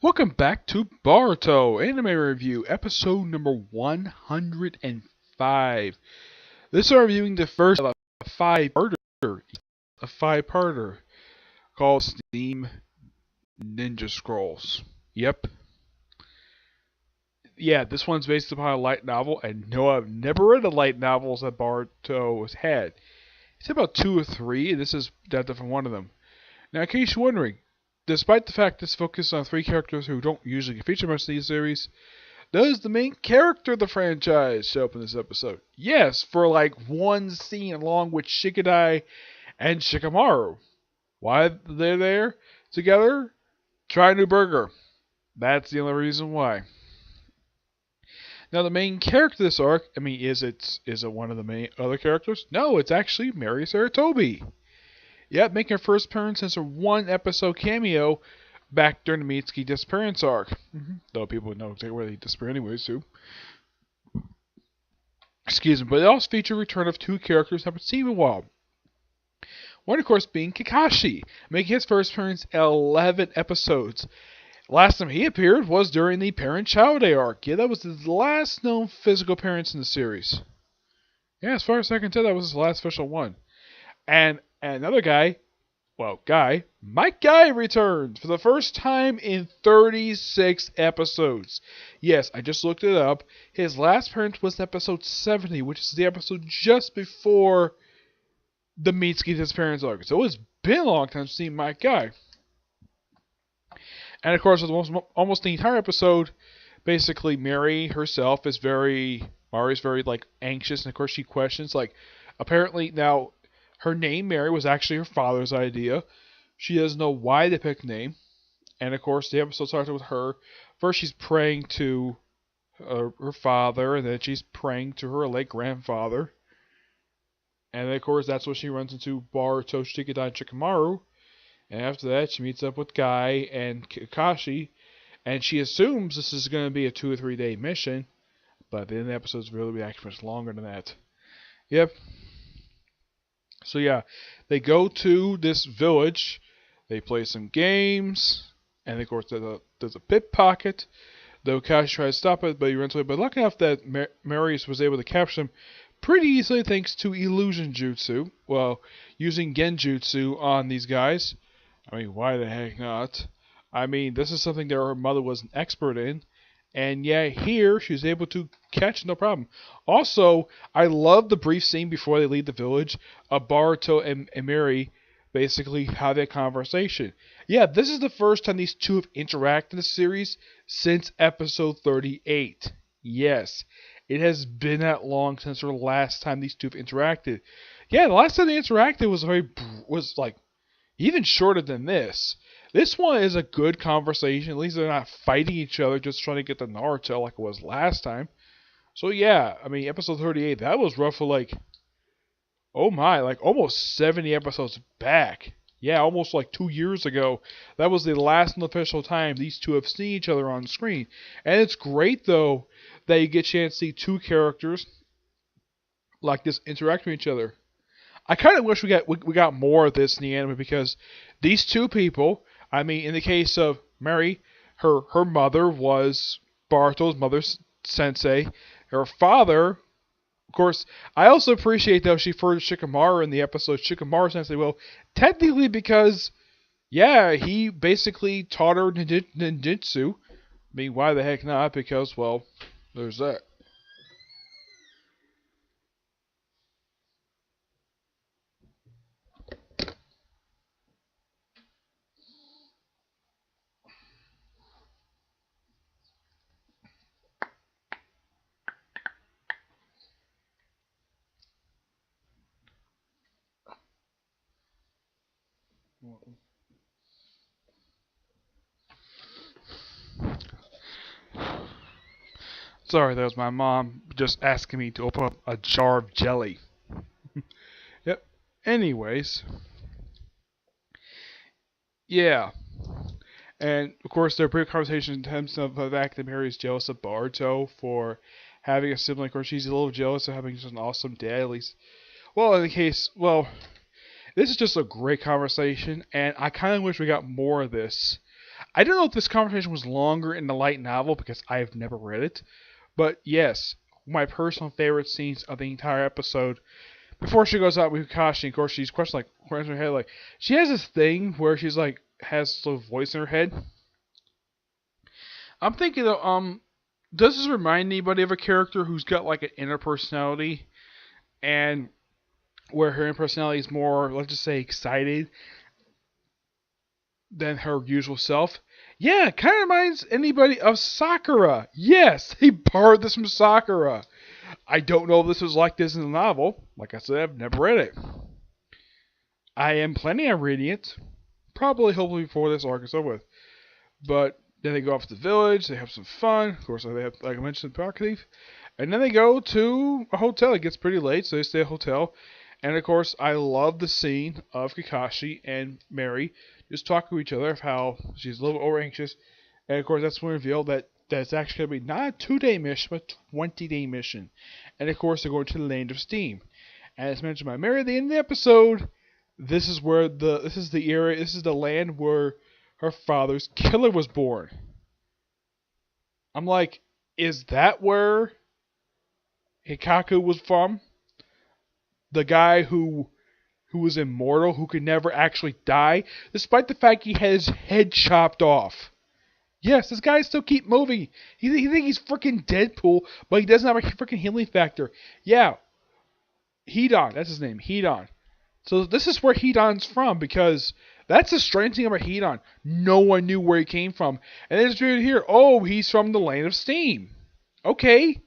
Welcome back to Boruto Anime Review, episode number 105. This is reviewing the first of a five-parter called Steam Ninja Scrolls. Yep. Yeah, this one's based upon a light novel, and no, I've never read the light novels that Boruto has had. It's about two or three, and this is adapted from one of them. Now, in case you're wondering, despite the fact this focuses on three characters who don't usually feature much in these series, does the main character of the franchise show up in this episode? Yes, for like one scene along with Shikadai and Shikamaru. Why they're there together? Try a new burger. That's the only reason why. Now the main character of this arc, is it one of the main other characters? No, it's actually Mary Saratobi. Yep, making her first appearance since her one episode cameo back during the Mitsuki disappearance arc. Though people know exactly where they disappear anyways, too. Excuse me, but it also featured a return of two characters haven't seen in a while. One, of course, being Kakashi, making his first appearance in 11 episodes. Last time he appeared was during the Parent-Child Day arc. Yeah, that was his last known physical appearance in the series. Yeah, as far as I can tell, that was his last official one. And another guy, Mike Guy returns for the first time in 36 episodes. Yes, I just looked it up. His last appearance was episode 70, which is the episode just before the Mitsuki disappearance arc. So it's been a long time seeing Mike Guy. And of course, almost the entire episode, basically Mari herself is very anxious, and of course she questions, apparently now her name Mary was actually her father's idea. She doesn't know why they picked the name. And of course, the episode starts with her. First, she's praying to her father, and then she's praying to her late grandfather. And then, of course, that's when she runs into Boruto, Shikadai, and Shikamaru. And after that, she meets up with Guy and Kakashi. And she assumes this is going to be a 2 or 3 day mission. But then the episode's really actually much longer than that. Yep. So yeah, they go to this village, they play some games, and of course there's a pickpocket. Though Kakashi tries to stop it, but he runs away. But lucky enough that Marius was able to capture him pretty easily thanks to illusion jutsu. Well, using genjutsu on these guys. Why the heck not? This is something that her mother was an expert in. And yeah, here she's able to catch no problem. Also, I love the brief scene before they leave the village of Boruto and Mary basically have that conversation. Yeah, this is the first time these two have interacted in the series since episode 38. Yes, it has been that long since the last time these two have interacted. Yeah, the last time they interacted was even shorter than this. This one is a good conversation. At least they're not fighting each other, just trying to get the Naruto like it was last time. So yeah, episode 38, that was roughly almost 70 episodes back. Yeah, almost 2 years ago. That was the last official time these two have seen each other on screen. And it's great, though, that you get a chance to see two characters like this interact with each other. I kind of wish we got more of this in the anime, because these two people, in the case of Mary, her mother was Barto's mother's sensei. Her father, of course, I also appreciate though she referred to Shikamaru in the episode Shikamaru sensei. Well, technically because, yeah, he basically taught her ninjutsu. Why the heck not? Because, well, there's that. Sorry, that was my mom just asking me to open up a jar of jelly. Yep. Anyways, yeah. And of course, their brief conversation in terms of the fact that Mary is jealous of Boruto for having a sibling. Of course, she's a little jealous of having such an awesome dad, at least. Well, in the case, this is just a great conversation, and I kind of wish we got more of this. I don't know if this conversation was longer in the light novel because I have never read it, but yes, my personal favorite scenes of the entire episode. Before she goes out with Kakashi, of course, she's questioning her head, like she has this thing where she's like has a voice in her head. I'm thinking, does this remind anybody of a character who's got like an inner personality, and where her inner personality is more, let's just say, excited than her usual self? Yeah, it kind of reminds anybody of Sakura. Yes, he borrowed this from Sakura. I don't know if this was like this in the novel. Like I said, I've never read it. I am planning on reading it. Probably, hopefully, before this arc is over with. But then they go off to the village. They have some fun. Of course, they have, like I mentioned, the park thief. And then they go to a hotel. It gets pretty late, so they stay at a hotel. And of course, I love the scene of Kakashi and Mary just talking to each other of how she's a little over anxious. And of course, that's when we reveal that that's actually going to be not a 2-day mission, but a 20-day mission. And of course, they're going to the Land of Steam. And as mentioned by Mary at the end of the episode, this is the area, this is the land where her father's killer was born. I'm like, is that where Hikaku was from? The guy who was immortal, who could never actually die, despite the fact he had his head chopped off. Yes, this guy still keep moving. He think he's freaking Deadpool, but he doesn't have a freaking healing factor. Yeah, Hedon, that's his name, Hedon. So this is where Hedon's from, because that's the strange thing about Hedon. No one knew where he came from. And then it's revealed here, oh, he's from the Land of Steam. Okay.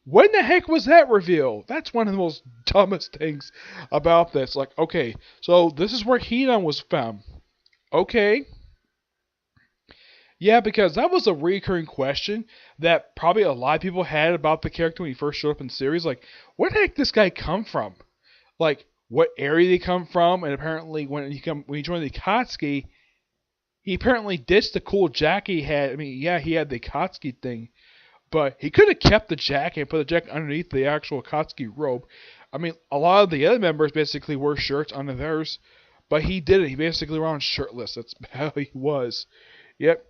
When the heck was that revealed? That's one of the most dumbest things about this. Like, okay, so this is where Hedon was found. Okay. Yeah, because that was a recurring question that probably a lot of people had about the character when he first showed up in the series. Like, where the heck did this guy come from? Like, what area did he come from? And apparently, when he joined the Akatsuki, he apparently ditched the cool jacket he had. I mean, yeah, he had the Akatsuki thing, but he could have kept the jacket and put the jacket underneath the actual Akatsuki robe. I mean, a lot of the other members basically wore shirts under theirs, but he didn't. He basically went shirtless. That's how he was. Yep.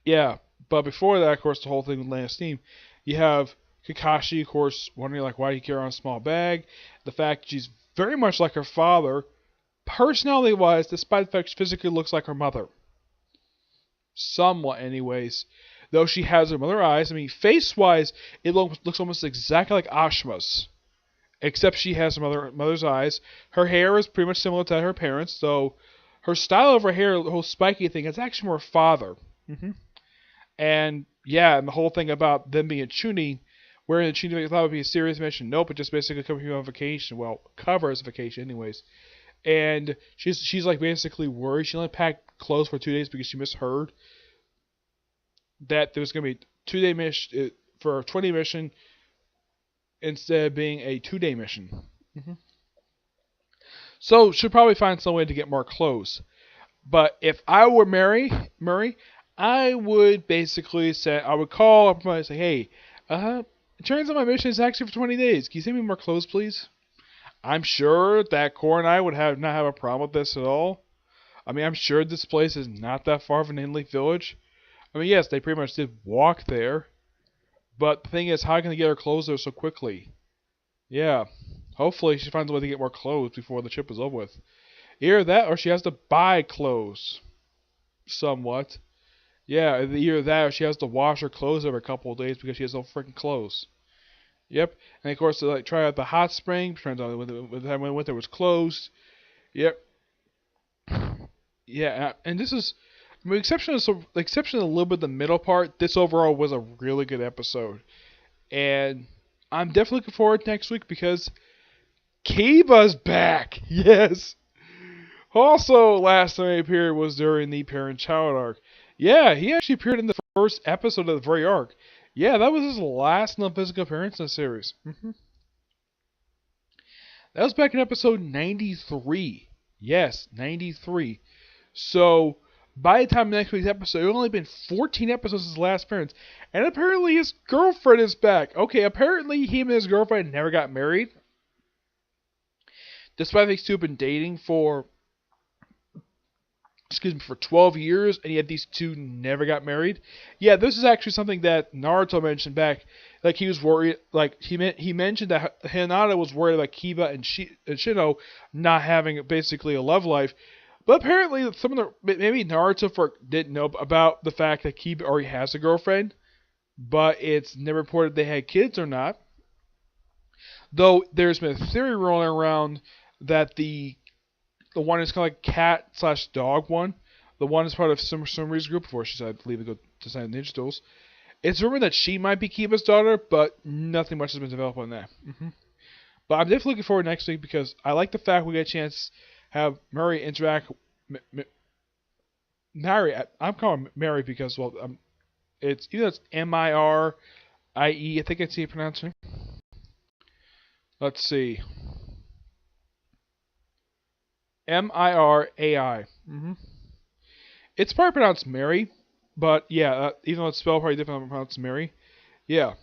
Yeah, but before that, of course, the whole thing with Land of Steam, you have Kakashi, of course, wondering like why he carry on a small bag. The fact she's very much like her father, personality-wise, despite the fact she physically looks like her mother. Somewhat, anyways. Though she has her mother eyes. I mean, face-wise, it looks almost exactly like Ashima's. Except she has her mother's eyes. Her hair is pretty much similar to her parents, so her style of her hair, the whole spiky thing, is actually more father. And yeah, and the whole thing about them being a Chunin, where the Chunin thought it would be a serious mission. Nope, it just basically coming here on vacation. Well, covers vacation anyways. And she's like basically worried. She only packed clothes for 2 days because she misheard that there was going to be a 2-day mission for a 20 mission instead of being a 2-day mission. So she'll probably find some way to get more clothes. But if I were Murray, I would basically say, I would call up and say, hey, it turns out my mission is actually for 20 days. Can you send me more clothes, please? I'm sure that Core and I would not have a problem with this at all. I mean, I'm sure this place is not that far from Inleaf Village. I mean, yes, they pretty much did walk there. But the thing is, how can they get her clothes there so quickly? Yeah. Hopefully she finds a way to get more clothes before the trip is over with. Either that, or she has to buy clothes. Somewhat. Yeah, either that or she has to wash her clothes every couple of days because she has no freaking clothes. Yep. And of course, they like try out the hot spring. Turns out when winter was closed. Yep. Yeah, and this is, I mean, exception of a little bit of the middle part. This overall was a really good episode, and I'm definitely looking forward to next week because Kiba's back. Yes. Also, last time he appeared was during the parent-child arc. Yeah, he actually appeared in the first episode of the very arc. Yeah, that was his last non-physical appearance in the series. That was back in episode 93. Yes, 93. So, by the time next week's episode, it's only been 14 episodes since his last appearance. And apparently his girlfriend is back. Okay, apparently him and his girlfriend never got married. Despite these two have been dating for excuse me, for 12 years, and yet these two never got married. Yeah, this is actually something that Naruto mentioned back. Like he was worried, like he mentioned that Hinata was worried about Kiba and Shino not having basically a love life. But apparently, some of the maybe Naruto didn't know about the fact that Kiba already has a girlfriend, but it's never reported they had kids or not. Though there's been a theory rolling around that the one is kind of like cat slash dog one. The one is part of Sumeri's group before she decided to leave and go to sign Ninja Duels. It's rumored that she might be Kiba's daughter, but nothing much has been developed on that. But I'm definitely looking forward next week because I like the fact we get a chance to have Mary interact. Mary, I'm calling Mary because well, it's either it's Mirie. I think it's how you pronounce it. Let's see. Mirai. It's probably pronounced Mary, but yeah, even though it's spelled probably different than pronounced Mary. Yeah.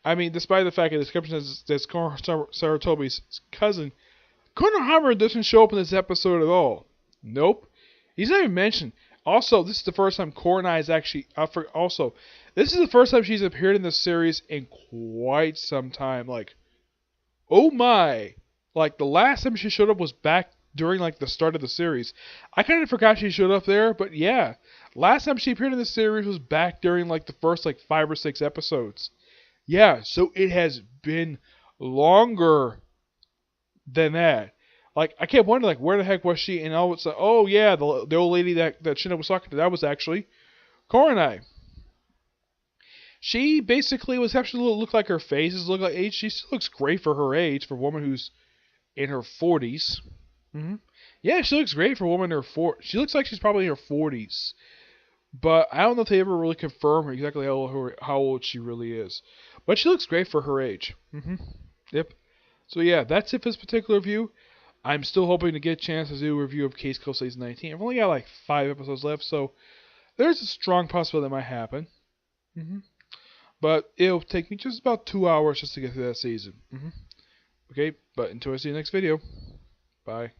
I mean, despite the fact that the description says Saratobi's cousin, Konohamaru doesn't show up in this episode at all. Nope. He's not even mentioned. Also, this is the first time Koronai is actually... Also, this is the first time she's appeared in this series in quite some time. Like, oh my. Like, the last time she showed up was back during, like, the start of the series. I kind of forgot she showed up there, but yeah. Last time she appeared in the series was back during, like, the first, like, 5 or 6 episodes. Yeah, so it has been longer than that. Like, I kept wondering, like, where the heck was she? And all of a sudden, oh yeah, the old lady that Shino was talking to, that was actually Koronai. She basically was actually look like her face is look like age. She still looks great for her age, for a woman who's in her 40s. Yeah, she looks great for a woman in her 40s. She looks like she's probably in her 40s. But I don't know if they ever really confirm exactly how old she really is. But she looks great for her age. Yep. So yeah, that's it for this particular review. I'm still hoping to get a chance to do a review of Case Closed Season 19. I've only got like 5 episodes left, so there's a strong possibility that might happen. But it'll take me just about 2 hours just to get through that season. Okay, but until I see you next video. Bye.